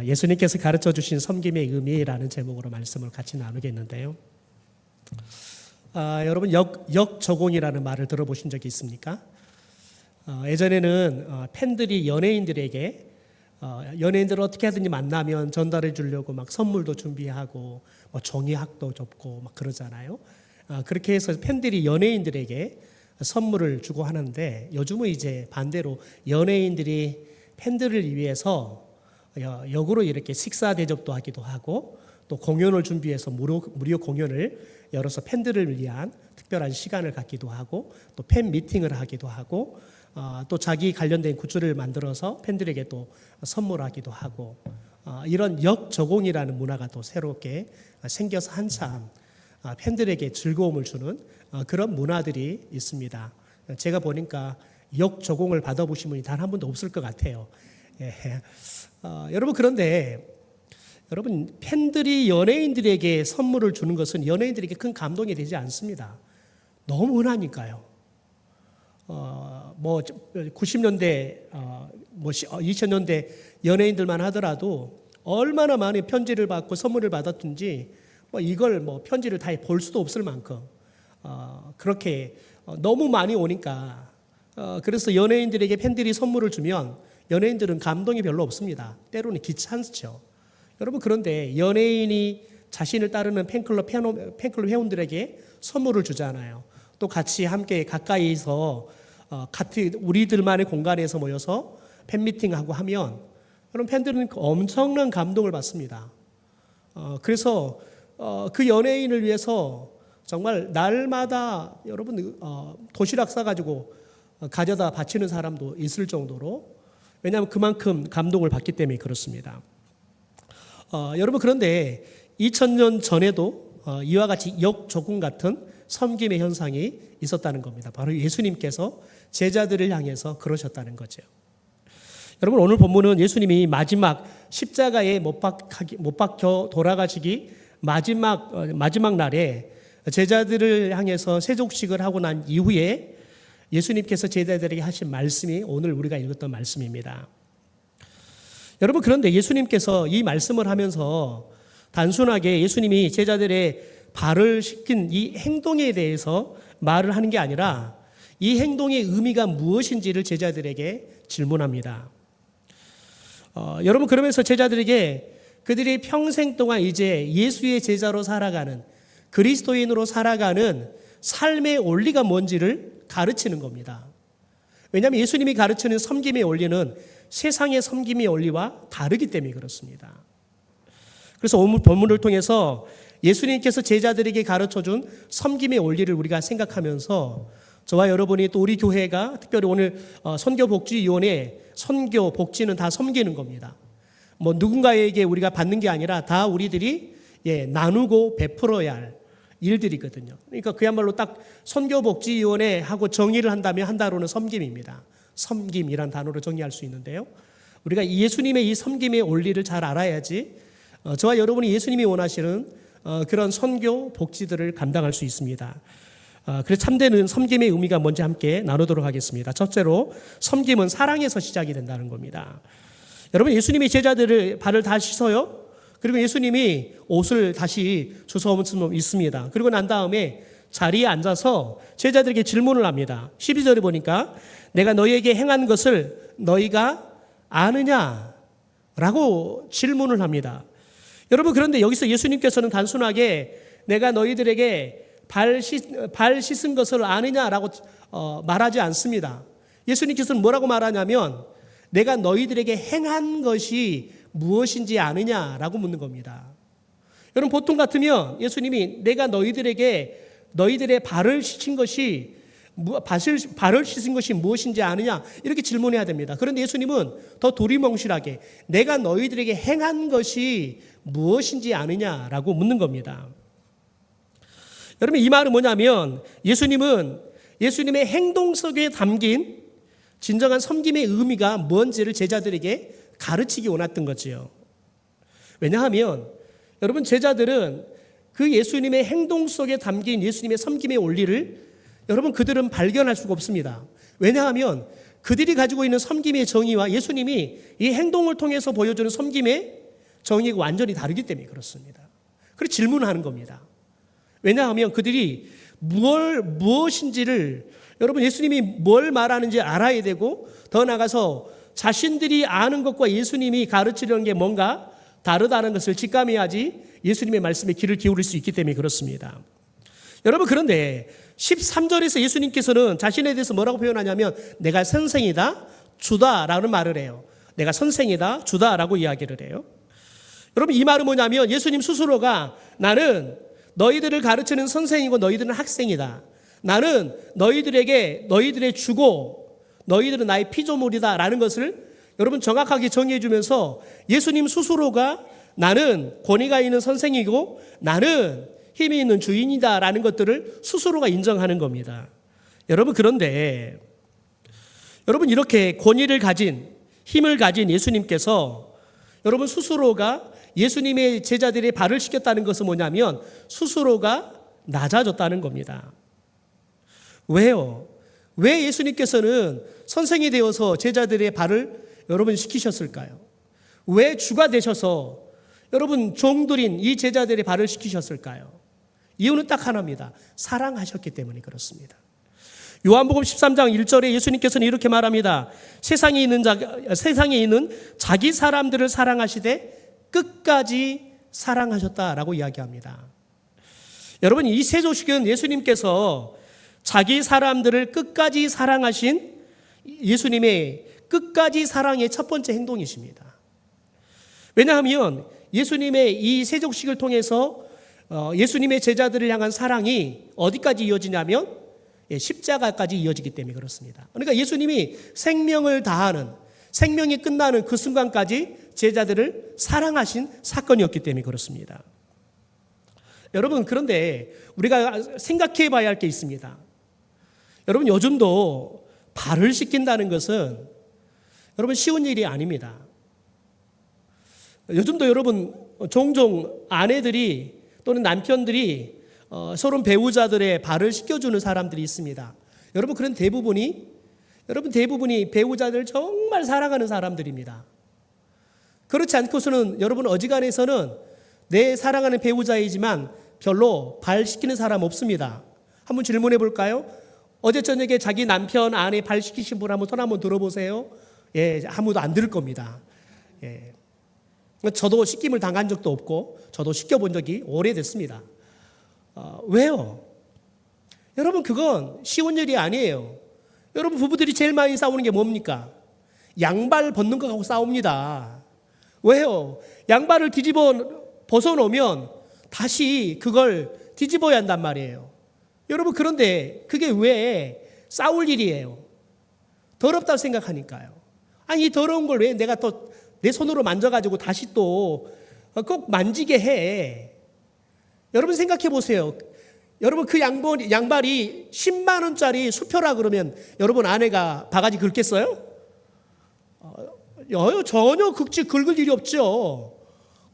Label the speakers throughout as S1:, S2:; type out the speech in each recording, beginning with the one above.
S1: 예수님께서 가르쳐 주신 섬김의 의미라는 제목으로 말씀을 같이 나누겠는데요. 여러분 역조공이라는 말을 들어보신 적이 있습니까? 예전에는 팬들이 연예인들에게 연예인들을 어떻게 하든지 만나면 전달해 주려고 막 선물도 준비하고 뭐 종이학도 접고 막 그러잖아요. 그렇게 해서 팬들이 연예인들에게 선물을 주고 하는데, 요즘은 이제 반대로 연예인들이 팬들을 위해서 역으로 이렇게 식사 대접도 하기도 하고, 또 공연을 준비해서 무료 공연을 열어서 팬들을 위한 특별한 시간을 갖기도 하고, 또 팬 미팅을 하기도 하고, 또 자기 관련된 굿즈를 만들어서 팬들에게 또 선물하기도 하고, 이런 역조공이라는 문화가 또 새롭게 생겨서 한참 팬들에게 즐거움을 주는 그런 문화들이 있습니다. 제가 보니까 역조공을 받아보신 분이 단 한 분도 없을 것 같아요. 여러분, 그런데 여러분, 팬들이 연예인들에게 선물을 주는 것은 연예인들에게 큰 감동이 되지 않습니다. 너무 흔하니까요. 90년대, 2000년대 연예인들만 하더라도 얼마나 많은 편지를 받고 선물을 받았든지 이걸 편지를 다 볼 수도 없을 만큼 그렇게 너무 많이 오니까, 그래서 연예인들에게 팬들이 선물을 주면 연예인들은 감동이 별로 없습니다. 때로는 귀찮죠. 여러분, 그런데 연예인이 자신을 따르는 팬클럽 회원들에게 선물을 주잖아요. 또 같이 함께 가까이서 같이 우리들만의 공간에서 모여서 팬미팅하고 하면 여러분, 팬들은 엄청난 감동을 받습니다. 그래서 그 연예인을 위해서 정말 날마다 여러분 도시락 싸가지고 가져다 바치는 사람도 있을 정도로, 왜냐하면 그만큼 감동을 받기 때문에 그렇습니다. 여러분, 그런데 2000년 전에도 이와 같이 역조공 같은 섬김의 현상이 있었다는 겁니다. 바로 예수님께서 제자들을 향해서 그러셨다는 거죠. 여러분, 오늘 본문은 예수님이 마지막 십자가에 못 박혀 돌아가시기 마지막 날에 제자들을 향해서 세족식을 하고 난 이후에 예수님께서 제자들에게 하신 말씀이 오늘 우리가 읽었던 말씀입니다. 여러분, 그런데 예수님께서 이 말씀을 하면서 단순하게 예수님이 제자들의 발을 씻긴 이 행동에 대해서 말을 하는 게 아니라 이 행동의 의미가 무엇인지를 제자들에게 질문합니다. 여러분, 그러면서 제자들에게 그들이 평생 동안 이제 예수의 제자로 살아가는, 그리스도인으로 살아가는 삶의 원리가 뭔지를 가르치는 겁니다. 왜냐하면 예수님이 가르치는 섬김의 원리는 세상의 섬김의 원리와 다르기 때문에 그렇습니다. 그래서 오늘 본문을 통해서 예수님께서 제자들에게 가르쳐준 섬김의 원리를 우리가 생각하면서 저와 여러분이, 또 우리 교회가 특별히 오늘 선교복지위원회 선교 복지는 다 섬기는 겁니다. 누군가에게 우리가 받는 게 아니라 다 우리들이 나누고 베풀어야 할 일들이거든요. 그러니까 그야말로 딱 선교복지위원회 하고 정의를 한다면 한 단어는 섬김입니다. 섬김이란 단어로 정의할 수 있는데요. 우리가 예수님의 이 섬김의 원리를 잘 알아야지 저와 여러분이 예수님이 원하시는 그런 선교 복지들을 감당할 수 있습니다. 그래서 참되는 섬김의 의미가 뭔지 함께 나누도록 하겠습니다. 첫째로, 섬김은 사랑에서 시작이 된다는 겁니다. 여러분, 예수님이 제자들을 발을 다 씻어요. 그리고 예수님이 옷을 다시 주워서 입습니다. 그리고 난 다음에 자리에 앉아서 제자들에게 질문을 합니다. 12절에 보니까 내가 너희에게 행한 것을 너희가 아느냐? 라고 질문을 합니다. 여러분, 그런데 여기서 예수님께서는 단순하게 내가 너희들에게 발 씻은 것을 아느냐라고 말하지 않습니다. 예수님께서는 뭐라고 말하냐면 내가 너희들에게 행한 것이 무엇인지 아느냐라고 묻는 겁니다. 여러분, 보통 같으면 예수님이 내가 너희들의 발을 씻은 것이 무엇인지 아느냐 이렇게 질문해야 됩니다. 그런데 예수님은 더 두리뭉실하게 내가 너희들에게 행한 것이 무엇인지 아느냐라고 묻는 겁니다. 여러분, 이 말은 뭐냐면 예수님은 예수님의 행동 속에 담긴 진정한 섬김의 의미가 뭔지를 제자들에게 가르치기 원했던 거지요. 왜냐하면 여러분, 제자들은 그 예수님의 행동 속에 담긴 예수님의 섬김의 원리를 여러분 그들은 발견할 수가 없습니다. 왜냐하면 그들이 가지고 있는 섬김의 정의와 예수님이 이 행동을 통해서 보여주는 섬김의 정의가 완전히 다르기 때문에 그렇습니다. 그래서 질문하는 겁니다. 왜냐하면 그들이 무엇인지를 여러분 예수님이 뭘 말하는지 알아야 되고 더 나아가서 자신들이 아는 것과 예수님이 가르치려는 게 뭔가 다르다는 것을 직감해야지 예수님의 말씀에 귀를 기울일 수 있기 때문에 그렇습니다. 여러분 그런데 13절에서 예수님께서는 자신에 대해서 뭐라고 표현하냐면 내가 선생이다 주다라는 말을 해요. 내가 선생이다 주다라고 이야기를 해요. 여러분 이 말은 뭐냐면 예수님 스스로가 나는 너희들을 가르치는 선생이고 너희들은 학생이다. 나는 너희들의 주고 너희들은 나의 피조물이다 라는 것을 여러분 정확하게 정의해 주면서 예수님 스스로가 나는 권위가 있는 선생이고 나는 힘이 있는 주인이다 라는 것들을 스스로가 인정하는 겁니다. 여러분 그런데 여러분 이렇게 권위를 가진 힘을 가진 예수님께서 여러분 스스로가 예수님의 제자들의 발을 씻겼다는 것은 뭐냐면 스스로가 낮아졌다는 겁니다. 왜요? 왜 예수님께서는 선생이 되어서 제자들의 발을 여러분 씻기셨을까요? 왜 주가 되셔서 여러분 종들인 이 제자들의 발을 씻기셨을까요? 이유는 딱 하나입니다. 사랑하셨기 때문에 그렇습니다. 요한복음 13장 1절에 예수님께서는 이렇게 말합니다. 세상에 있는 자기 사람들을 사랑하시되 끝까지 사랑하셨다라고 이야기합니다. 여러분 이 세조식은 예수님께서 자기 사람들을 끝까지 사랑하신 예수님의 끝까지 사랑의 첫 번째 행동이십니다. 왜냐하면 예수님의 이 세족식을 통해서 예수님의 제자들을 향한 사랑이 어디까지 이어지냐면 십자가까지 이어지기 때문에 그렇습니다. 그러니까 예수님이 생명을 다하는 생명이 끝나는 그 순간까지 제자들을 사랑하신 사건이었기 때문에 그렇습니다. 여러분 그런데 우리가 생각해 봐야 할 게 있습니다. 여러분 요즘도 발을 씻긴다는 것은 여러분 쉬운 일이 아닙니다. 요즘도 여러분 종종 아내들이 또는 남편들이 서로 배우자들의 발을 씻겨주는 사람들이 있습니다. 여러분 그런 대부분이 배우자들 정말 사랑하는 사람들입니다. 그렇지 않고서는 여러분 어지간해서는 내 사랑하는 배우자이지만 별로 발 씻기는 사람 없습니다. 한번 질문해 볼까요? 어제 저녁에 자기 남편 아내 발 씻기신 분 한번 손 한번 들어보세요. 예, 아무도 안 들을 겁니다. 예. 저도 씻김을 당한 적도 없고 저도 씻겨본 적이 오래됐습니다. 왜요? 여러분 그건 쉬운 일이 아니에요. 여러분 부부들이 제일 많이 싸우는 게 뭡니까? 양발 벗는 거 갖고 싸웁니다. 왜요? 양발을 벗어놓으면 다시 그걸 뒤집어야 한단 말이에요. 여러분 그런데 그게 왜 싸울 일이에요? 더럽다고 생각하니까요. 아니 이 더러운 걸 왜 내가 또 내 손으로 만져가지고 다시 또 꼭 만지게 해. 여러분 생각해 보세요. 여러분 그 양발이 10만 원짜리 수표라 그러면 여러분 아내가 바가지 긁겠어요? 전혀 긁을 일이 없죠.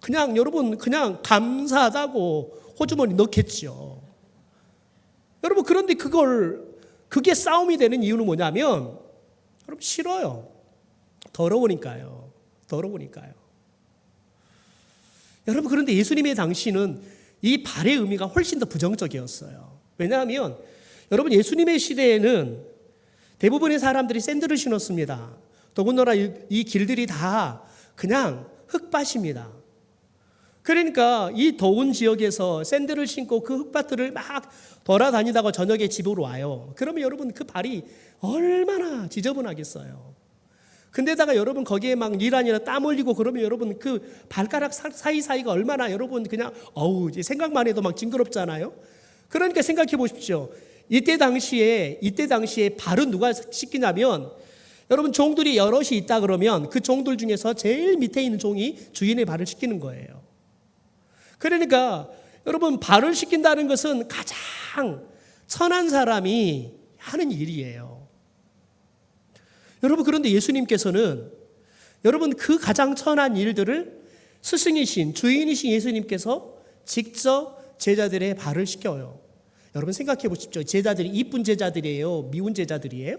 S1: 그냥 여러분 그냥 감사하다고 호주머니 넣겠죠. 여러분 그런데 그게 싸움이 되는 이유는 뭐냐면 여러분 싫어요. 더러우니까요. 여러분 그런데 예수님의 당시는 이 발의 의미가 훨씬 더 부정적이었어요. 왜냐하면 여러분 예수님의 시대에는 대부분의 사람들이 샌들을 신었습니다. 더군다나 이 길들이 다 그냥 흙밭입니다. 그러니까 이 더운 지역에서 샌들을 신고 그 흙밭들을 막 돌아다니다가 저녁에 집으로 와요. 그러면 여러분 그 발이 얼마나 지저분하겠어요. 근데다가 여러분 거기에 막 일하느라 땀 흘리고 그러면 여러분 그 발가락 사이사이가 얼마나 여러분 그냥 이제 생각만 해도 막 징그럽잖아요. 그러니까 생각해 보십시오. 이때 당시에 발은 누가 씻기냐면 여러분 종들이 여럿이 있다 그러면 그 종들 중에서 제일 밑에 있는 종이 주인의 발을 씻기는 거예요. 그러니까 여러분 발을 씻긴다는 것은 가장 선한 사람이 하는 일이에요. 여러분 그런데 예수님께서는 여러분 그 가장 선한 일들을 스승이신 주인이신 예수님께서 직접 제자들의 발을 씻겨요. 여러분 생각해 보십시오. 제자들이 이쁜 제자들이에요? 미운 제자들이에요?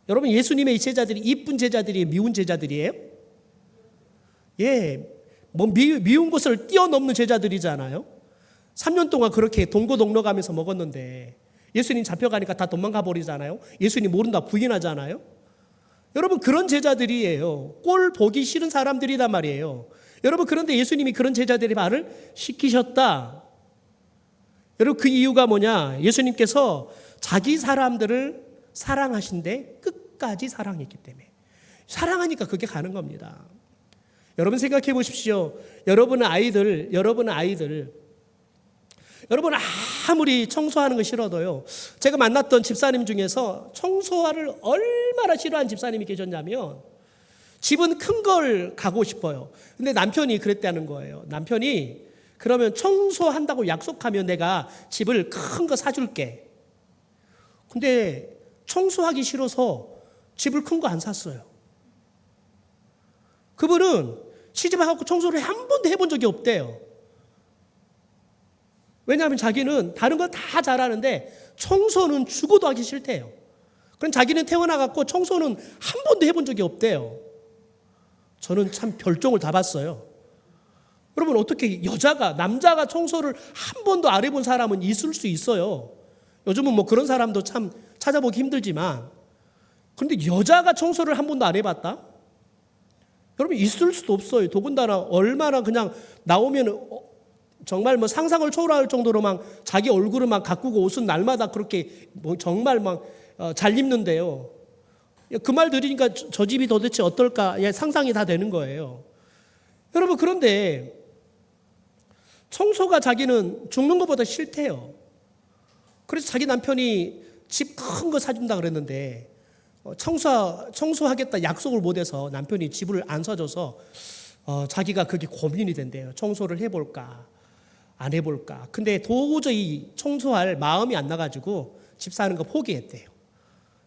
S1: 여러분 예수님의 이 제자들이 이쁜 제자들이에요? 미운 제자들이에요? 예, 뭐 미운 것을 뛰어넘는 제자들이잖아요. 3년 동안 그렇게 동고동락하면서 먹었는데 예수님 잡혀가니까 다 도망가 버리잖아요. 예수님 모른다 부인하잖아요. 여러분 그런 제자들이에요. 꼴 보기 싫은 사람들이란 말이에요. 여러분 그런데 예수님이 그런 제자들의 말을 시키셨다. 여러분 그 이유가 뭐냐? 예수님께서 자기 사람들을 사랑하신데 끝까지 사랑했기 때문에. 사랑하니까 그게 가는 겁니다. 여러분 생각해 보십시오. 여러분의 아이들 아무리 청소하는 거 싫어도요. 제가 만났던 집사님 중에서 청소를 얼마나 싫어하는 집사님이 계셨냐면 집은 큰 걸 가고 싶어요. 근데 남편이 그랬다는 거예요. 남편이 그러면 청소한다고 약속하면 내가 집을 큰 거 사줄게. 근데 청소하기 싫어서 집을 큰 거 안 샀어요. 그분은 시집와서 청소를 한 번도 해본 적이 없대요. 왜냐하면 자기는 다른 거 다 잘하는데 청소는 죽어도 하기 싫대요. 그럼 자기는 태어나갖고 청소는 한 번도 해본 적이 없대요. 저는 참 별종을 다 봤어요. 여러분 어떻게 남자가 청소를 한 번도 안 해본 사람은 있을 수 있어요. 요즘은 뭐 그런 사람도 참 찾아보기 힘들지만 그런데 여자가 청소를 한 번도 안 해봤다? 여러분 있을 수도 없어요. 더군다나 얼마나 그냥 나오면 정말 뭐 상상을 초월할 정도로 막 자기 얼굴을 막 가꾸고 옷은 날마다 그렇게 뭐 정말 막 잘 입는데요. 그 말 들으니까 저 집이 도대체 어떨까 상상이 다 되는 거예요. 여러분 그런데 청소가 자기는 죽는 것보다 싫대요. 그래서 자기 남편이 집 큰 거 사준다 그랬는데 청소하겠다 약속을 못해서 남편이 집을 안 사줘서 자기가 그게 고민이 된대요. 청소를 해볼까 안 해볼까. 근데 도저히 청소할 마음이 안 나가지고 집 사는 거 포기했대요.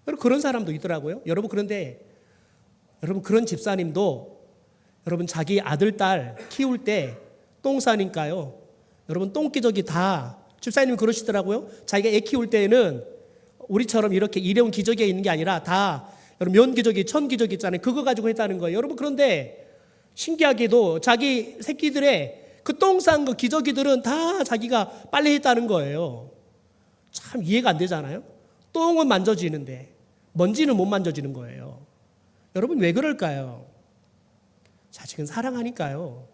S1: 여러분 그런 사람도 있더라고요. 여러분 그런데 여러분 그런 집사님도 여러분 자기 아들 딸 키울 때 똥 싸니까요. 여러분 똥기저귀 다 집사님이 그러시더라고요. 자기가 애 키울 때는 우리처럼 이렇게 일회용 기저귀에 있는 게 아니라 다 여러분 면기저귀, 천기저귀 있잖아요. 그거 가지고 했다는 거예요. 여러분 그런데 신기하게도 자기 새끼들의 그 똥 싼 거 기저귀들은 다 자기가 빨래했다는 거예요. 참 이해가 안 되잖아요. 똥은 만져지는데 먼지는 못 만져지는 거예요. 여러분 왜 그럴까요? 자식은 사랑하니까요.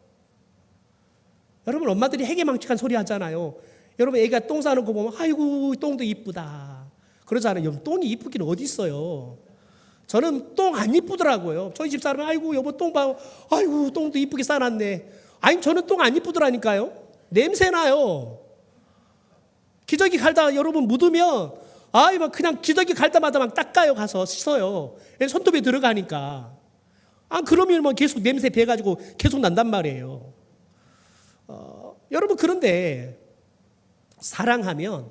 S1: 여러분 엄마들이 해괴망측한 소리 하잖아요. 여러분 애가 똥 싸는 거 보면 아이고 똥도 이쁘다 그러잖아요. 여러분 똥이 이쁘긴 어디 있어요. 저는 똥 안 이쁘더라고요. 저희 집사람은 아이고 여보 똥 봐. 아이고 똥도 이쁘게 싸놨네. 아니 저는 똥 안 이쁘더라니까요. 냄새나요. 기저귀 갈다 여러분 묻으면 막 그냥 기저귀 갈 때마다 막 닦아요. 가서 씻어요. 손톱에 들어가니까. 그러면 뭐 계속 냄새 배가지고 계속 난단 말이에요. 여러분 그런데 사랑하면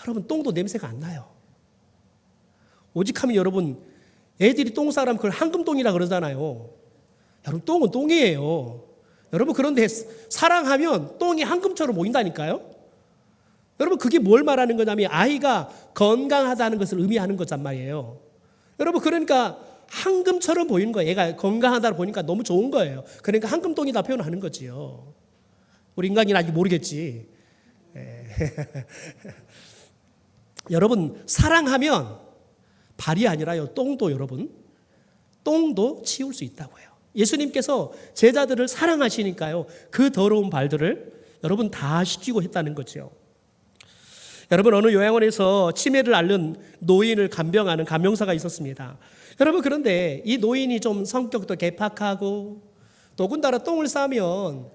S1: 여러분 똥도 냄새가 안 나요. 오직하면 여러분 애들이 똥 싸라면 그걸 황금똥이라 그러잖아요. 여러분 똥은 똥이에요. 여러분 그런데 사랑하면 똥이 황금처럼 보인다니까요. 여러분 그게 뭘 말하는 거냐면 아이가 건강하다는 것을 의미하는 거란 말이에요. 여러분 그러니까 황금처럼 보이는 거예요. 애가 건강하다고 보니까 너무 좋은 거예요. 그러니까 황금똥이다 표현하는 거지요. 우리 인간이는 아직 모르겠지. 여러분 사랑하면 발이 아니라요. 똥도 여러분 똥도 치울 수 있다고 해요. 예수님께서 제자들을 사랑하시니까요. 그 더러운 발들을 여러분 다 씻기고 했다는 거죠. 여러분 어느 요양원에서 치매를 앓는 노인을 간병하는 간병사가 있었습니다. 여러분 그런데 이 노인이 좀 성격도 개팍하고 더군다나 똥을 싸면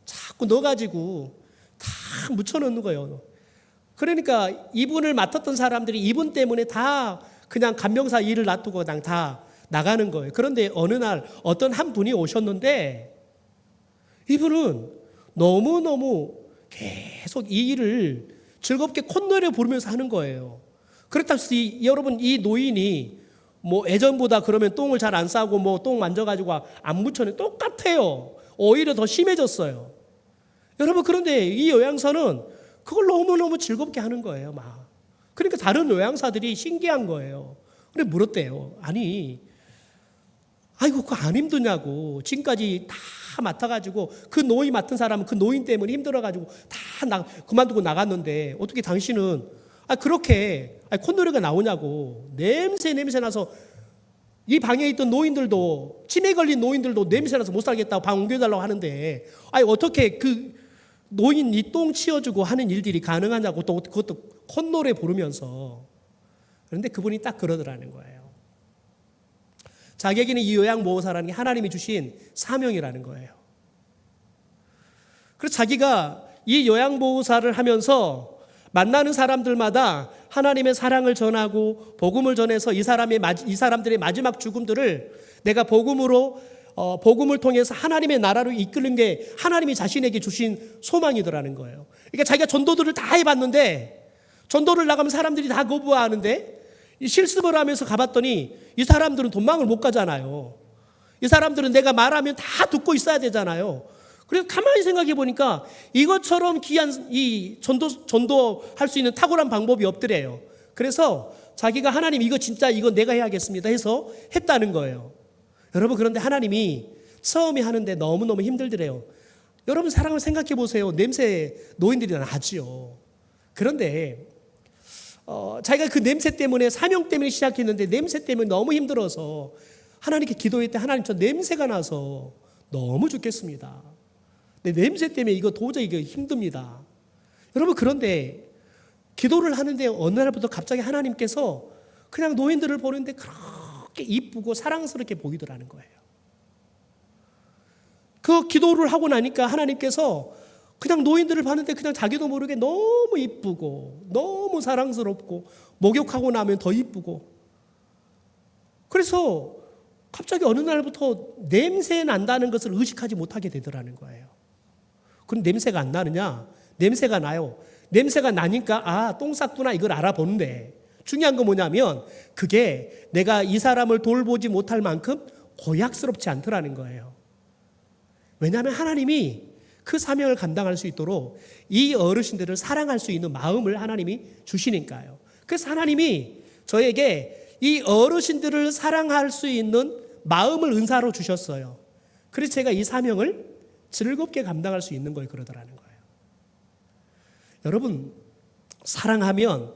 S1: 자꾸 넣어가지고 다 묻혀놓는 거예요. 그러니까 이분을 맡았던 사람들이 이분 때문에 다 그냥 간병사 일을 놔두고 그냥 다 나가는 거예요. 그런데 어느 날 어떤 한 분이 오셨는데 이분은 너무너무 계속 이 일을 즐겁게 콧노래 부르면서 하는 거예요. 그렇다고 해서 여러분 이 노인이 뭐 예전보다 그러면 똥을 잘 안 싸고 뭐 똥 만져가지고 안 묻혀내 똑같아요. 오히려 더 심해졌어요. 여러분 그런데 이 요양사는 그걸 너무너무 즐겁게 하는 거예요. 막. 그러니까 다른 요양사들이 신기한 거예요. 그래 물었대요. 아니 아이고 그거 안 힘드냐고. 지금까지 다 맡아가지고 그 노인 맡은 사람은 그 노인 때문에 힘들어가지고 다 그만두고 나갔는데 어떻게 당신은 그렇게 콧노래가 나오냐고. 냄새 나서 이 방에 있던 노인들도, 치매 걸린 노인들도 냄새 나서 못 살겠다고 방 옮겨달라고 하는데 어떻게 그 노인 이 똥 치워주고 하는 일들이 가능하냐고. 또 그것도 콧노래 부르면서. 그런데 그분이 딱 그러더라는 거예요. 자기에게는 이 요양보호사라는 게 하나님이 주신 사명이라는 거예요. 그래서 자기가 이 요양보호사를 하면서 만나는 사람들마다 하나님의 사랑을 전하고 복음을 전해서 이 사람들의 마지막 죽음들을 내가 복음을 통해서 하나님의 나라로 이끄는 게 하나님이 자신에게 주신 소망이더라는 거예요. 그러니까 자기가 전도들을 다 해봤는데, 전도를 나가면 사람들이 다 거부하는데 이 실습을 하면서 가봤더니 이 사람들은 돈망을 못 가잖아요. 이 사람들은 내가 말하면 다 듣고 있어야 되잖아요. 그래서 가만히 생각해 보니까 이것처럼 귀한 이 전도할 수 있는 탁월한 방법이 없더래요. 그래서 자기가 하나님 이거 내가 해야겠습니다 해서 했다는 거예요. 여러분, 그런데 하나님이 처음에 하는데 너무너무 힘들더래요. 여러분 사랑을 생각해 보세요. 냄새 노인들이 나지요. 그런데 자기가 그 냄새 때문에, 사명 때문에 시작했는데 냄새 때문에 너무 힘들어서 하나님께 기도했을 때 하나님 저 냄새가 나서 너무 죽겠습니다. 내 냄새 때문에 이거 도저히 힘듭니다. 여러분, 그런데 기도를 하는데 어느 날부터 갑자기 하나님께서 그냥 노인들을 보는데 그렇게 이쁘고 사랑스럽게 보이더라는 거예요. 그 기도를 하고 나니까 하나님께서 그냥 노인들을 봤는데 그냥 자기도 모르게 너무 이쁘고 너무 사랑스럽고, 목욕하고 나면 더 이쁘고, 그래서 갑자기 어느 날부터 냄새 난다는 것을 의식하지 못하게 되더라는 거예요. 그럼 냄새가 안 나느냐? 냄새가 나요. 냄새가 나니까 똥 쌌구나 이걸 알아보는데, 중요한 건 뭐냐면 그게 내가 이 사람을 돌보지 못할 만큼 고약스럽지 않더라는 거예요. 왜냐하면 하나님이 그 사명을 감당할 수 있도록 이 어르신들을 사랑할 수 있는 마음을 하나님이 주시니까요. 그래서 하나님이 저에게 이 어르신들을 사랑할 수 있는 마음을 은사로 주셨어요. 그래서 제가 이 사명을 즐겁게 감당할 수 있는 걸 그러더라는 거예요. 여러분, 사랑하면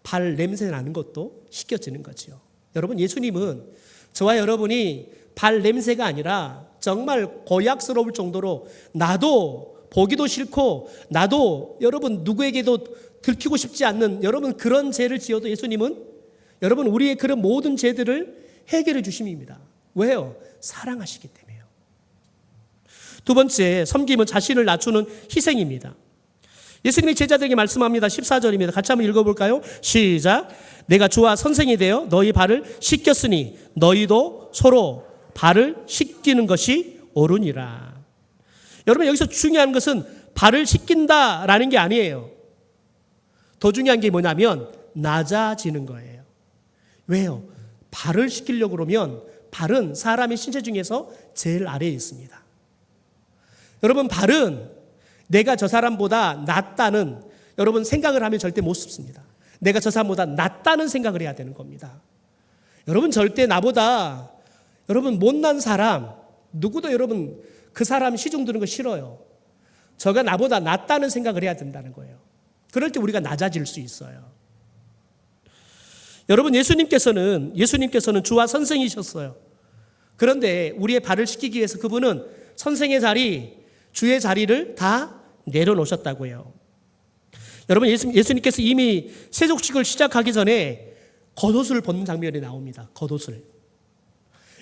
S1: 발 냄새 나는 것도 씻겨지는 거죠. 여러분, 예수님은 저와 여러분이 발 냄새가 아니라 정말 고약스러울 정도로 나도 보기도 싫고 나도 여러분 누구에게도 들키고 싶지 않는 여러분 그런 죄를 지어도 예수님은 여러분 우리의 그런 모든 죄들을 해결해 주심입니다. 왜요? 사랑하시기 때문에요. 두 번째, 섬김은 자신을 낮추는 희생입니다. 예수님이 제자들에게 말씀합니다. 14절입니다. 같이 한번 읽어볼까요? 시작. 내가 주와 선생이 되어 너희 발을 씻겼으니 너희도 서로 발을 씻기는 것이 옳으니라. 여러분, 여기서 중요한 것은 발을 씻긴다라는 게 아니에요. 더 중요한 게 뭐냐면 낮아지는 거예요. 왜요? 발을 씻기려고 그러면 발은 사람의 신체 중에서 제일 아래에 있습니다. 여러분, 발은 내가 저 사람보다 낫다는 여러분 생각을 하면 절대 못 씁니다. 내가 저 사람보다 낫다는 생각을 해야 되는 겁니다. 여러분, 절대 나보다 여러분 못난 사람 누구도 여러분 그 사람 시중 드는 거 싫어요. 저가 나보다 낫다는 생각을 해야 된다는 거예요. 그럴 때 우리가 낮아질 수 있어요. 여러분, 예수님께서는 주와 선생이셨어요. 그런데 우리의 발을 씻기기 위해서 그분은 선생의 자리, 주의 자리를 다 내려놓으셨다고요. 여러분, 예수님께서 이미 세속식을 시작하기 전에 겉옷을 벗는 장면이 나옵니다. 겉옷을.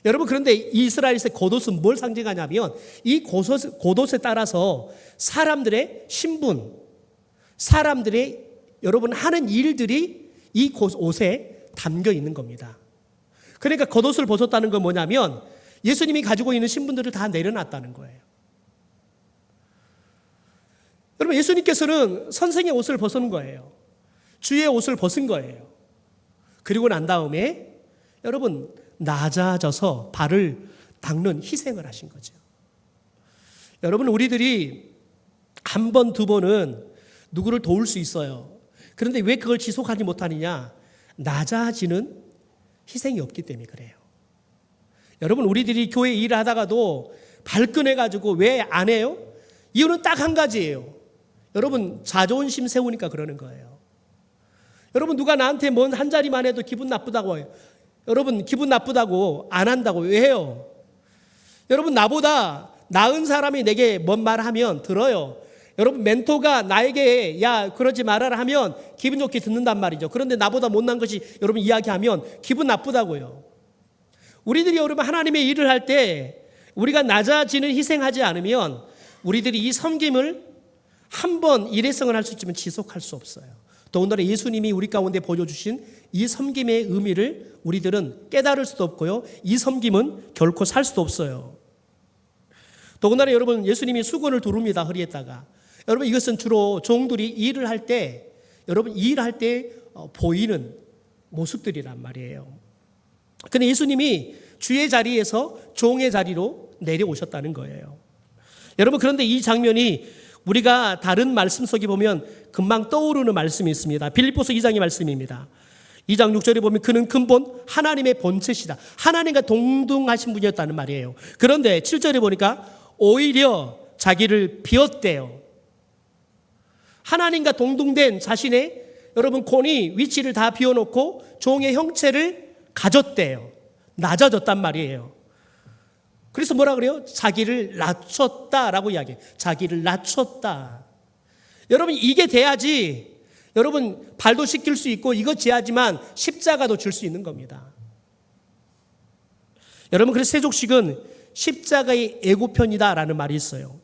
S1: 여러분, 그런데 이 이스라엘에서 겉옷은 뭘 상징하냐면 이 겉옷에 따라서 사람들의 신분, 사람들의 여러분 하는 일들이 이 옷에 담겨 있는 겁니다. 그러니까 겉옷을 벗었다는 건 뭐냐면 예수님이 가지고 있는 신분들을 다 내려놨다는 거예요. 여러분, 예수님께서는 선생의 옷을 벗은 거예요. 주의 옷을 벗은 거예요. 그리고 난 다음에 여러분 낮아져서 발을 닦는 희생을 하신 거죠. 여러분, 우리들이 한 번, 두 번은 누구를 도울 수 있어요. 그런데 왜 그걸 지속하지 못하느냐? 낮아지는 희생이 없기 때문에 그래요. 여러분, 우리들이 교회 일을 하다가도 발끈해가지고 왜 안 해요? 이유는 딱 한 가지예요. 여러분, 자존심 세우니까 그러는 거예요. 여러분, 누가 나한테 뭔 한 자리만 해도 기분 나쁘다고 해요. 여러분, 기분 나쁘다고 안 한다고 왜 해요? 여러분, 나보다 나은 사람이 내게 뭔 말을 하면 들어요. 여러분, 멘토가 나에게 야 그러지 말아라 하면 기분 좋게 듣는단 말이죠. 그런데 나보다 못난 것이 여러분 이야기하면 기분 나쁘다고요. 우리들이 여러분 하나님의 일을 할 때 우리가 낮아지는 희생하지 않으면 우리들이 이 섬김을 한번 일회성을 할 수 있지만 지속할 수 없어요. 더군다나 예수님이 우리 가운데 보여주신 이 섬김의 의미를 우리들은 깨달을 수도 없고요. 이 섬김은 결코 살 수도 없어요. 더군다나 여러분, 예수님이 수건을 두릅니다. 허리에다가. 여러분, 이것은 주로 종들이 일을 할 때, 여러분 일할 때 보이는 모습들이란 말이에요. 근데 예수님이 주의 자리에서 종의 자리로 내려오셨다는 거예요. 여러분, 그런데 이 장면이 우리가 다른 말씀 속에 보면 금방 떠오르는 말씀이 있습니다. 빌립보서 2장의 말씀입니다. 2장 6절에 보면 그는 근본 하나님의 본체시다. 하나님과 동등하신 분이었다는 말이에요. 그런데 7절에 보니까 오히려 자기를 비웠대요. 하나님과 동등된 자신의 여러분 권위, 위치를 다 비워놓고 종의 형체를 가졌대요. 낮아졌단 말이에요. 그래서 뭐라 그래요? 자기를 낮췄다라고 이야기해요. 자기를 낮췄다. 여러분, 이게 돼야지 여러분 발도 씻길 수 있고 이것 돼야지만 십자가도 줄 수 있는 겁니다. 여러분, 그래서 세족식은 십자가의 애고편이다라는 말이 있어요.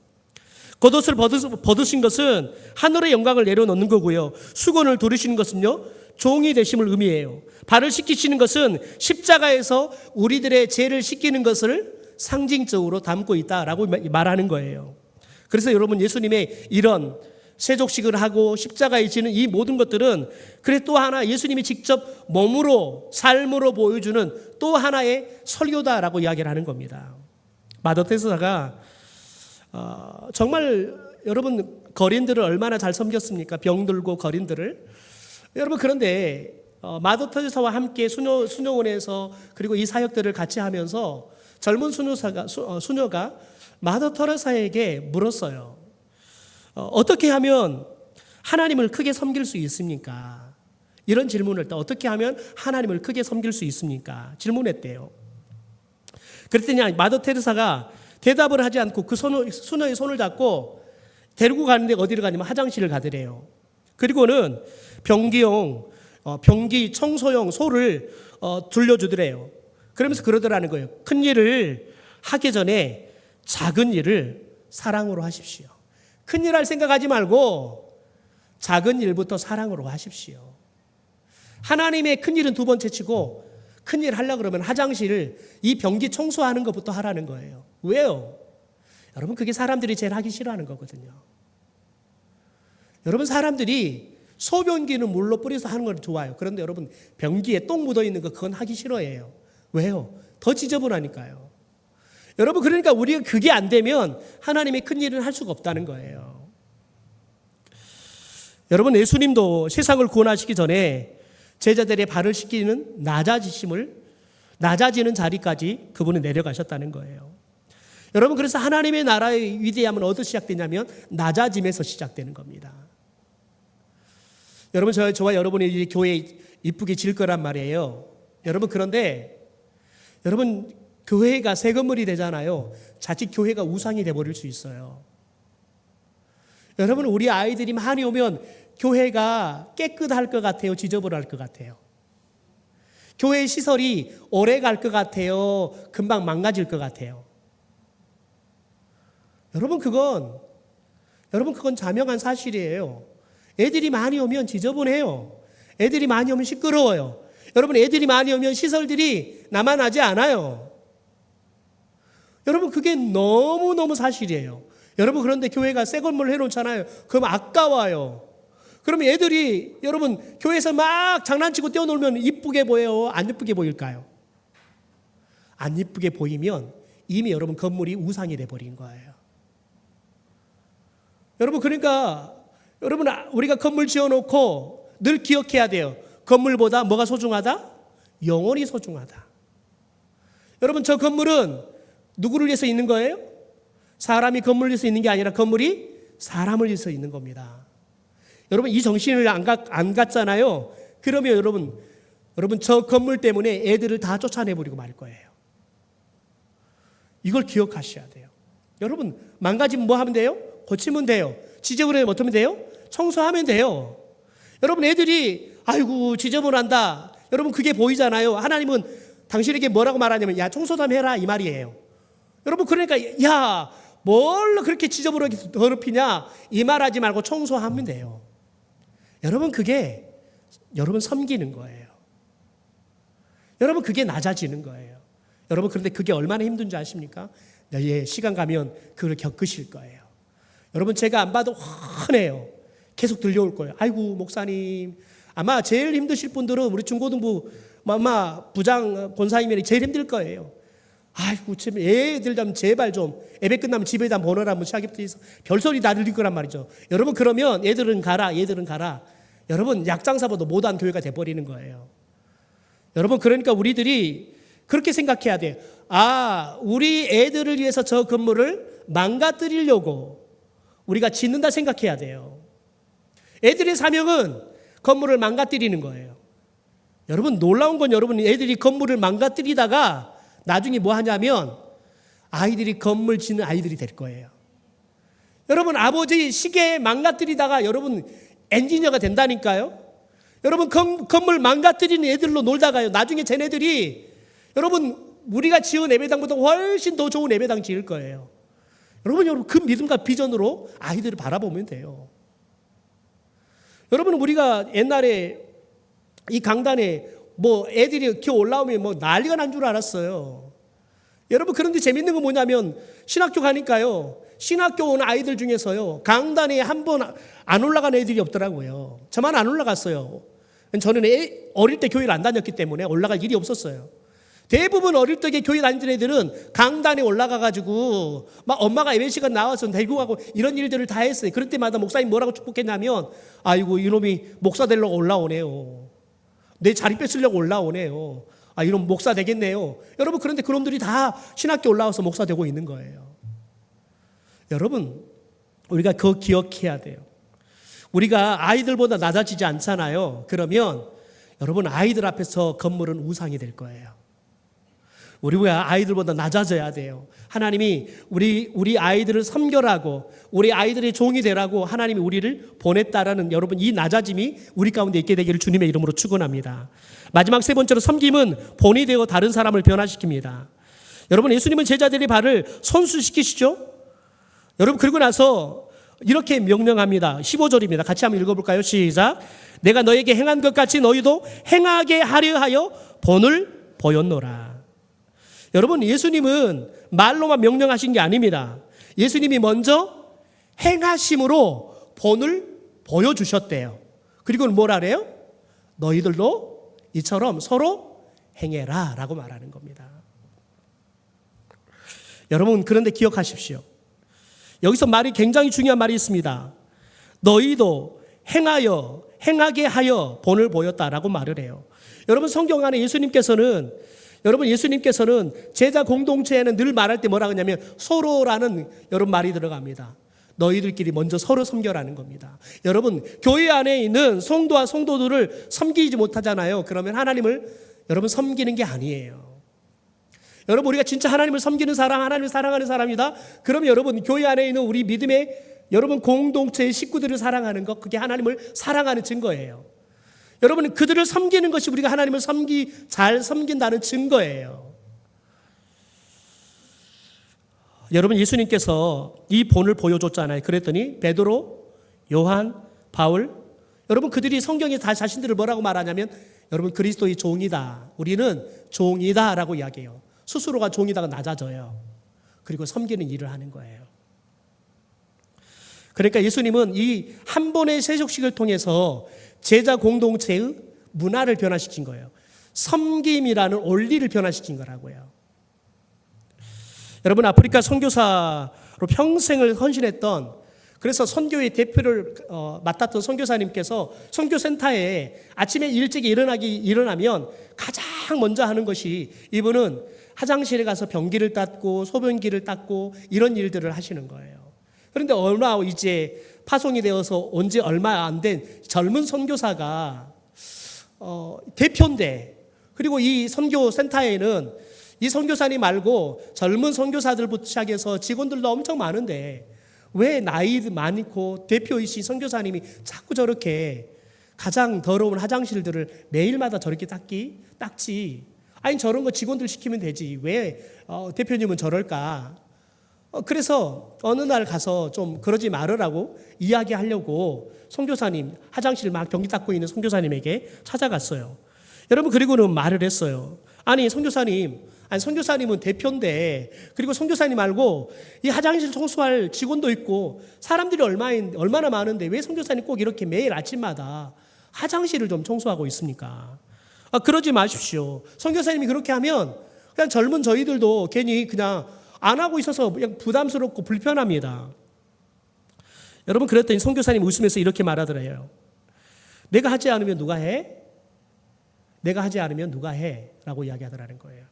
S1: 겉옷을 벗으신 것은 하늘의 영광을 내려놓는 거고요. 수건을 두르시는 것은요, 종이 되심을 의미해요. 발을 씻기시는 것은 십자가에서 우리들의 죄를 씻기는 것을 상징적으로 담고 있다라고 말하는 거예요. 그래서 여러분, 예수님의 이런 세족식을 하고 십자가에 지는 이 모든 것들은 그래 또 하나 예수님이 직접 몸으로 삶으로 보여주는 또 하나의 설교다라고 이야기를 하는 겁니다. 마더 테레사가 정말 여러분 거린들을 얼마나 잘 섬겼습니까? 병들고 거린들을. 여러분, 그런데 마더 테레사와 함께 수녀원에서 그리고 이 사역들을 같이 하면서 젊은 수녀가 마더 테레사에게 물었어요. 어떻게 하면 하나님을 크게 섬길 수 있습니까? 이런 질문을 또 어떻게 하면 하나님을 크게 섬길 수 있습니까? 질문했대요. 그랬더니 마더 테레사가 대답을 하지 않고 그 수녀의 손을 잡고 데리고 가는데 어디를 가냐면 화장실을 가더래요. 그리고는 변기 청소용 소를 들려주더래요. 그러면서 그러더라는 거예요. 큰 일을 하기 전에 작은 일을 사랑으로 하십시오. 큰 일 할 생각하지 말고 작은 일부터 사랑으로 하십시오. 하나님의 큰 일은 두 번째 치고 큰 일 하려고 그러면 화장실을 이 변기 청소하는 것부터 하라는 거예요. 왜요? 여러분, 그게 사람들이 제일 하기 싫어하는 거거든요. 여러분, 사람들이 소변기는 물로 뿌려서 하는 건 좋아요. 그런데 여러분, 변기에 똥 묻어 있는 거 그건 하기 싫어해요. 왜요? 더 지저분하니까요. 여러분, 그러니까 우리가 그게 안 되면 하나님의 큰 일은 할 수가 없다는 거예요. 여러분, 예수님도 세상을 구원하시기 전에 제자들의 발을 씻기는 낮아지는 자리까지 그분은 내려가셨다는 거예요. 여러분, 그래서 하나님의 나라의 위대함은 어디서 시작되냐면 낮아짐에서 시작되는 겁니다. 여러분, 저와 여러분이 교회 이쁘게 질 거란 말이에요. 여러분, 그런데 여러분, 교회가 새 건물이 되잖아요. 자칫 교회가 우상이 돼버릴 수 있어요. 여러분, 우리 아이들이 많이 오면 교회가 깨끗할 것 같아요? 지저분할 것 같아요? 교회 시설이 오래 갈 것 같아요? 금방 망가질 것 같아요? 여러분, 그건 자명한 사실이에요. 애들이 많이 오면 지저분해요. 애들이 많이 오면 시끄러워요. 여러분, 애들이 많이 오면 시설들이 남아나지 않아요. 여러분, 그게 너무너무 사실이에요. 여러분, 그런데 교회가 새 건물 해놓잖아요. 그럼 아까워요. 그러면 애들이 여러분 교회에서 막 장난치고 뛰어놀면 이쁘게 보여요? 안 이쁘게 보일까요? 안 이쁘게 보이면 이미 여러분 건물이 우상이 돼버린 거예요. 여러분, 그러니까 여러분, 우리가 건물 지어놓고 늘 기억해야 돼요. 건물보다 뭐가 소중하다? 영혼이 소중하다. 여러분, 저 건물은 누구를 위해서 있는 거예요? 사람이 건물을 위해서 있는 게 아니라 건물이 사람을 위해서 있는 겁니다. 여러분, 이 정신을 안 갖잖아요. 그러면 여러분 저 건물 때문에 애들을 다 쫓아내버리고 말 거예요. 이걸 기억하셔야 돼요. 여러분, 망가지면 뭐 하면 돼요? 고치면 돼요. 지저분하면 어떻게 돼요? 청소하면 돼요. 여러분, 애들이 아이고 지저분한다. 여러분, 그게 보이잖아요. 하나님은 당신에게 뭐라고 말하냐면 야, 청소 좀 해라 이 말이에요. 여러분, 그러니까 야, 뭘로 그렇게 지저분하게 더럽히냐 이 말하지 말고 청소하면 돼요. 여러분, 그게 여러분 섬기는 거예요. 여러분, 그게 낮아지는 거예요. 여러분, 그런데 그게 얼마나 힘든지 아십니까? 예, 시간 가면 그걸 겪으실 거예요. 여러분, 제가 안 봐도 훤해요. 계속 들려올 거예요. 아이고 목사님, 아마 제일 힘드실 분들은 우리 중고등부 아마 부장 권사님이 제일 힘들 거예요. 아이고 애들 좀 제발 좀 예배 끝나면 집에다 보내라 뭐 시작부터 별소리 다 들릴 거란 말이죠. 여러분, 그러면 얘들은 가라. 여러분, 약장사보다 못한 교회가 돼버리는 거예요. 여러분, 그러니까 우리들이 그렇게 생각해야 돼요. 아, 우리 애들을 위해서 저 건물을 망가뜨리려고 우리가 짓는다 생각해야 돼요. 애들의 사명은 건물을 망가뜨리는 거예요. 여러분, 놀라운 건 여러분, 애들이 건물을 망가뜨리다가 나중에 뭐 하냐면 아이들이 건물 짓는 아이들이 될 거예요. 여러분, 아버지 시계 망가뜨리다가 여러분 엔지니어가 된다니까요. 여러분, 건물 망가뜨리는 애들로 놀다가요, 나중에 쟤네들이 여러분 우리가 지은 예배당보다 훨씬 더 좋은 예배당 지을 거예요. 여러분 그 믿음과 비전으로 아이들을 바라보면 돼요. 여러분, 우리가 옛날에 이 강단에 뭐 애들이 기어 올라오면 뭐 난리가 난 줄 알았어요. 여러분, 그런데 재밌는 건 뭐냐면 신학교 가니까요, 신학교 온 아이들 중에서요 강단에 한 번 안 올라간 애들이 없더라고요. 저만 안 올라갔어요. 저는 어릴 때 교회를 안 다녔기 때문에 올라갈 일이 없었어요. 대부분 어릴 때 교회 다니던 애들은 강단에 올라가가지고 막 엄마가 예배 시간 나와서 데리고 가고 이런 일들을 다 했어요. 그럴 때마다 목사님 뭐라고 축복했냐면 아이고 이놈이 목사 되려고 올라오네요. 내 자리 뺏으려고 올라오네요. 아, 이놈 목사 되겠네요. 여러분, 그런데 그놈들이 다 신학교 올라와서 목사 되고 있는 거예요. 여러분, 우리가 그거 기억해야 돼요. 우리가 아이들보다 낮아지지 않잖아요. 그러면 여러분, 아이들 앞에서 건물은 우상이 될 거예요. 우리가 아이들보다 낮아져야 돼요. 하나님이 우리 아이들을 섬겨라고, 우리 아이들의 종이 되라고 하나님이 우리를 보냈다라는 여러분, 이 낮아짐이 우리 가운데 있게 되기를 주님의 이름으로 축원합니다. 마지막 세 번째로, 섬김은 본이 되어 다른 사람을 변화시킵니다. 여러분, 예수님은 제자들의 발을 손수시키시죠. 여러분, 그리고 나서 이렇게 명령합니다. 15절입니다. 같이 한번 읽어볼까요? 시작. 내가 너에게 행한 것 같이 너희도 행하게 하려 하여 본을 보였노라. 여러분, 예수님은 말로만 명령하신 게 아닙니다. 예수님이 먼저 행하심으로 본을 보여주셨대요. 그리고 뭐라 그래요? 너희들도 이처럼 서로 행해라 라고 말하는 겁니다. 여러분, 그런데 기억하십시오. 여기서 말이 굉장히 중요한 말이 있습니다. 너희도 행하게 하여 본을 보였다라고 말을 해요. 여러분, 성경 안에 예수님께서는 제자 공동체에는 늘 말할 때 뭐라고 하냐면 서로라는 여러분 말이 들어갑니다. 너희들끼리 먼저 서로 섬겨라는 겁니다. 여러분, 교회 안에 있는 성도와 성도들을 섬기지 못하잖아요. 그러면 하나님을 여러분 섬기는 게 아니에요. 여러분, 우리가 진짜 하나님을 섬기는 사람, 하나님을 사랑하는 사람이다. 그러면 여러분, 교회 안에 있는 우리 믿음의 여러분 공동체의 식구들을 사랑하는 것, 그게 하나님을 사랑하는 증거예요. 여러분, 그들을 섬기는 것이 우리가 하나님을 잘 섬긴다는 증거예요. 여러분, 예수님께서 이 본을 보여줬잖아요. 그랬더니 베드로, 요한, 바울, 여러분, 그들이 성경에 다 자신들을 뭐라고 말하냐면 여러분, 그리스도의 종이다. 우리는 종이다 라고 이야기해요. 스스로가 종이다가 낮아져요. 그리고 섬기는 일을 하는 거예요. 그러니까 예수님은 이 한 번의 세속식을 통해서 제자 공동체의 문화를 변화시킨 거예요. 섬김이라는 원리를 변화시킨 거라고요. 여러분, 아프리카 선교사로 평생을 헌신했던, 그래서 선교의 대표를 맡았던 선교사님께서 선교센터에 아침에 일찍 일어나면 가장 먼저 하는 것이, 이분은 화장실에 가서 변기를 닦고 소변기를 닦고 이런 일들을 하시는 거예요. 그런데 얼마 이제 파송이 되어서 온 지 얼마 안 된 젊은 선교사가 대표인데, 그리고 이 선교센터에는 이 선교사님 말고 젊은 선교사들부터 시작해서 직원들도 엄청 많은데 왜 나이 많고 대표이신 선교사님이 자꾸 저렇게 가장 더러운 화장실들을 매일마다 저렇게 닦지? 아니 저런 거 직원들 시키면 되지. 왜 대표님은 저럴까? 그래서 어느 날 가서 좀 그러지 말으라고 이야기하려고 선교사님, 화장실 막 변기 닦고 있는 선교사님에게 찾아갔어요. 여러분, 그리고는 말을 했어요. 아니 선교사님은 대표인데, 그리고 선교사님 말고 이 화장실 청소할 직원도 있고 사람들이 얼마나 많은데 왜 선교사님 꼭 이렇게 매일 아침마다 화장실을 좀 청소하고 있습니까? 그러지 마십시오. 선교사님이 그렇게 하면 그냥 젊은 저희들도 괜히 그냥 안 하고 있어서 그냥 부담스럽고 불편합니다. 여러분, 그랬더니 선교사님 웃으면서 이렇게 말하더래요. 내가 하지 않으면 누가 해? 내가 하지 않으면 누가 해? 라고 이야기하더라는 거예요.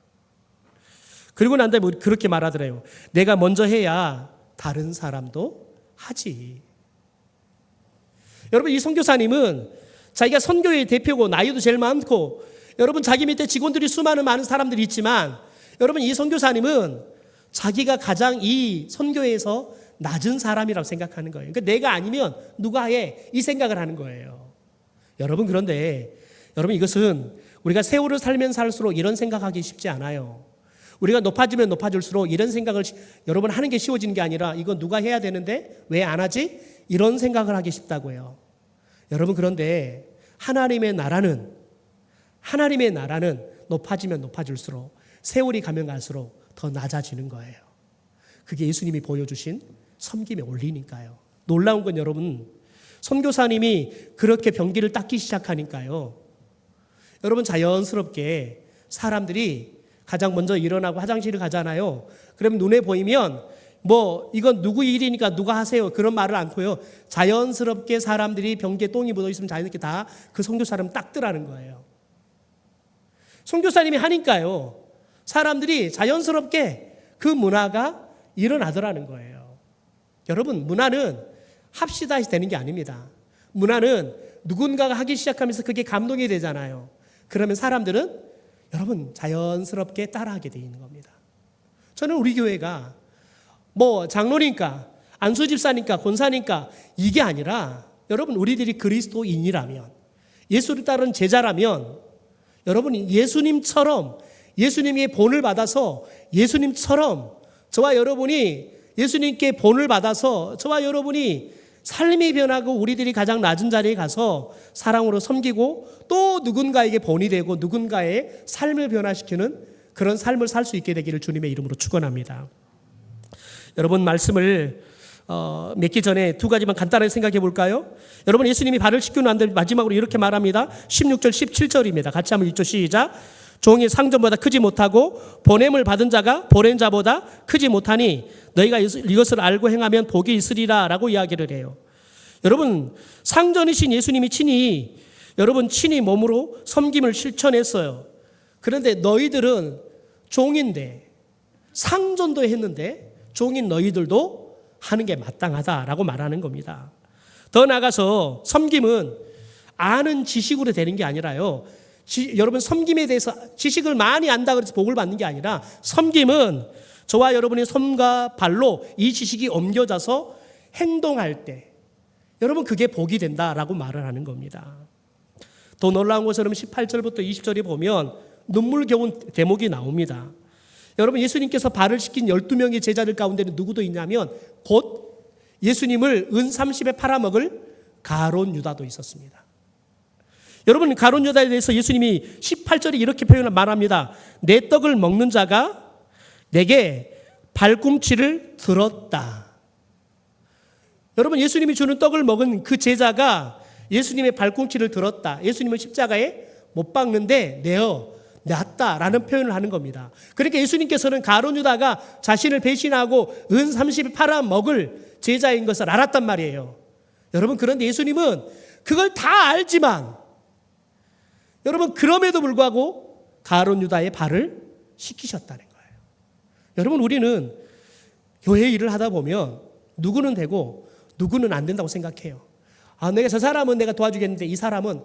S1: 그리고 난 다음에 그렇게 말하더래요. 내가 먼저 해야 다른 사람도 하지. 여러분, 이 선교사님은 자기가 선교의 대표고 나이도 제일 많고, 여러분 자기 밑에 직원들이 많은 사람들이 있지만, 여러분 이 선교사님은 자기가 가장 이 선교에서 낮은 사람이라고 생각하는 거예요. 그러니까 내가 아니면 누가 해? 이 생각을 하는 거예요. 여러분, 그런데 여러분, 이것은 우리가 세월을 살면 살수록 이런 생각하기 쉽지 않아요. 우리가 높아지면 높아질수록 이런 생각을 여러분 하는 게 쉬워지는 게 아니라 이건 누가 해야 되는데 왜 안 하지? 이런 생각을 하기 쉽다고요. 여러분, 그런데 하나님의 나라는 높아지면 높아질수록 세월이 가면 갈수록 더 낮아지는 거예요. 그게 예수님이 보여주신 섬김의 원리니까요. 놀라운 건 여러분, 선교사님이 그렇게 변기를 닦기 시작하니까요, 여러분 자연스럽게 사람들이 가장 먼저 일어나고 화장실을 가잖아요. 그러면 눈에 보이면 이건 누구 일이니까 누가 하세요, 그런 말을 않고요, 자연스럽게 사람들이 변기에 똥이 묻어 있으면 자연스럽게 다 그 선교사람 닦더라는 거예요. 선교사님이 하니까요, 사람들이 자연스럽게 그 문화가 일어나더라는 거예요. 여러분, 문화는 합시다 해서 되는 게 아닙니다. 문화는 누군가가 하기 시작하면서 그게 감동이 되잖아요. 그러면 사람들은 여러분 자연스럽게 따라하게 돼 있는 겁니다. 저는 우리 교회가 장로니까 안수집사니까 권사니까 이게 아니라, 여러분 우리들이 그리스도인이라면, 예수를 따른 제자라면, 여러분 예수님처럼, 예수님의 본을 받아서 예수님처럼 저와 여러분이 예수님께 본을 받아서 저와 여러분이 삶이 변하고 우리들이 가장 낮은 자리에 가서 사랑으로 섬기고 또 누군가에게 본이 되고 누군가의 삶을 변화시키는 그런 삶을 살 수 있게 되기를 주님의 이름으로 축원합니다. 여러분, 말씀을 맺기 전에 두 가지만 간단하게 생각해 볼까요? 여러분, 예수님이 발을 씻기고 난 다음에 마지막으로 이렇게 말합니다. 16절 17절입니다. 같이 한번 읽죠. 시작. 종이 상전보다 크지 못하고 보냄을 받은 자가 보낸 자보다 크지 못하니 너희가 이것을 알고 행하면 복이 있으리라 라고 이야기를 해요. 여러분, 상전이신 예수님이 친히 몸으로 섬김을 실천했어요. 그런데 너희들은 종인데, 상전도 했는데 종인 너희들도 하는 게 마땅하다라고 말하는 겁니다. 더 나아가서 섬김은 아는 지식으로 되는 게 아니라요, 여러분 섬김에 대해서 지식을 많이 안다고 해서 복을 받는 게 아니라, 섬김은 저와 여러분의 손과 발로 이 지식이 옮겨져서 행동할 때 여러분 그게 복이 된다라고 말을 하는 겁니다. 더 놀라운 것은 여러분 18절부터 20절에 보면 눈물겨운 대목이 나옵니다. 여러분, 예수님께서 발을 씻긴 12명의 제자들 가운데는 누구도 있냐면 곧 예수님을 은 30에 팔아먹을 가룟 유다도 있었습니다. 여러분, 가룟 유다에 대해서 예수님이 18절에 이렇게 말합니다. 내 떡을 먹는 자가 내게 발꿈치를 들었다. 여러분, 예수님이 주는 떡을 먹은 그 제자가 예수님의 발꿈치를 들었다. 예수님은 십자가에 못 박는데 내어 놨다라는 표현을 하는 겁니다. 그러니까 예수님께서는 가룟 유다가 자신을 배신하고 은 30을 팔아먹을 제자인 것을 알았단 말이에요. 여러분, 그런데 예수님은 그걸 다 알지만, 여러분 그럼에도 불구하고 가룟 유다의 발을 씻기셨다는 거예요. 여러분, 우리는 교회 일을 하다 보면 누구는 되고 누구는 안 된다고 생각해요. 내가 저 사람은 내가 도와주겠는데 이 사람은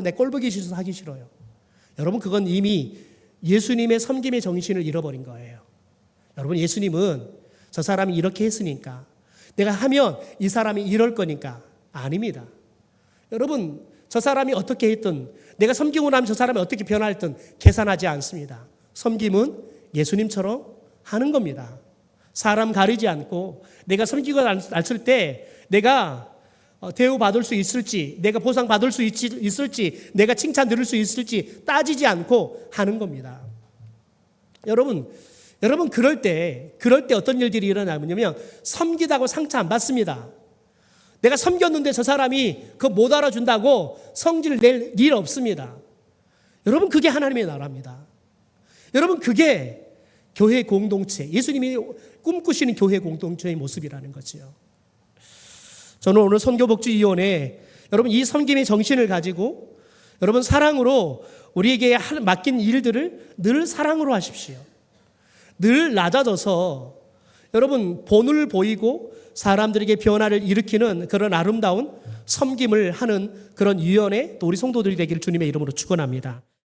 S1: 내 꼴보기 싫어서 하기 싫어요. 여러분, 그건 이미 예수님의 섬김의 정신을 잃어버린 거예요. 여러분, 예수님은 저 사람이 이렇게 했으니까, 내가 하면 이 사람이 이럴 거니까. 아닙니다. 여러분, 저 사람이 어떻게 했든, 내가 섬기고 나면 저 사람이 어떻게 변할든 계산하지 않습니다. 섬김은 예수님처럼 하는 겁니다. 사람 가리지 않고, 내가 섬기고 났을 때 내가 대우받을 수 있을지, 내가 보상받을 수 있을지, 내가 칭찬 들을 수 있을지 따지지 않고 하는 겁니다. 여러분, 그럴 때 어떤 일들이 일어나냐면, 섬기다고 상처 안 받습니다. 내가 섬겼는데 저 사람이 그거 못 알아준다고 성질을 낼 일 없습니다. 여러분, 그게 하나님의 나라입니다. 여러분, 그게 교회 공동체, 예수님이 꿈꾸시는 교회 공동체의 모습이라는 거죠. 저는 오늘 선교복지위원회, 여러분, 이 섬김의 정신을 가지고 여러분, 사랑으로 우리에게 맡긴 일들을 늘 사랑으로 하십시오. 늘 낮아져서 여러분, 본을 보이고 사람들에게 변화를 일으키는 그런 아름다운 섬김을 하는 그런 위원회, 또 우리 성도들이 되기를 주님의 이름으로 축원합니다.